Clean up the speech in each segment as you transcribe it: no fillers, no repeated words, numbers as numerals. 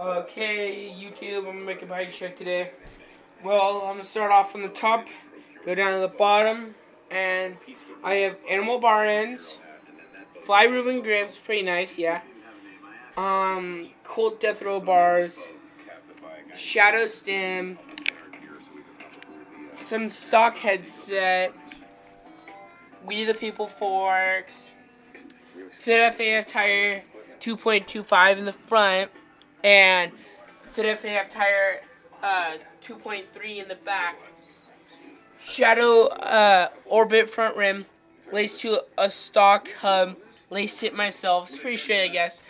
Okay, YouTube, I'm gonna make a bike check today. Well, I'm gonna start off from the top, go down to the bottom, and I have animal bar ends, fly Reuben grips, pretty nice, yeah. Colt death row bars, shadow stem, some stock headset, We the People forks, Fit FAF tire 2.25 in the front, and Fit FAF tire 2.3 in the back. Shadow orbit front rim, laced to a stock hub, laced it myself. It's pretty straight, I guess.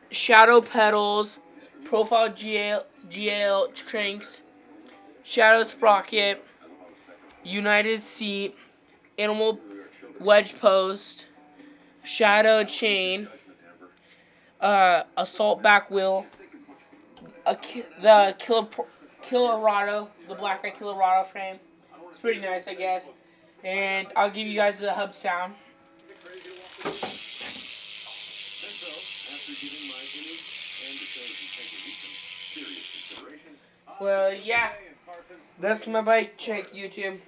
Shadow pedals, profile GL cranks, shadow sprocket, United seat, animal wedge post, shadow chain, assault back wheel, the Colorado, the black eye Colorado frame. It's pretty nice, I guess. And I'll give you guys the hub sound. Well, yeah. That's my bike check, YouTube.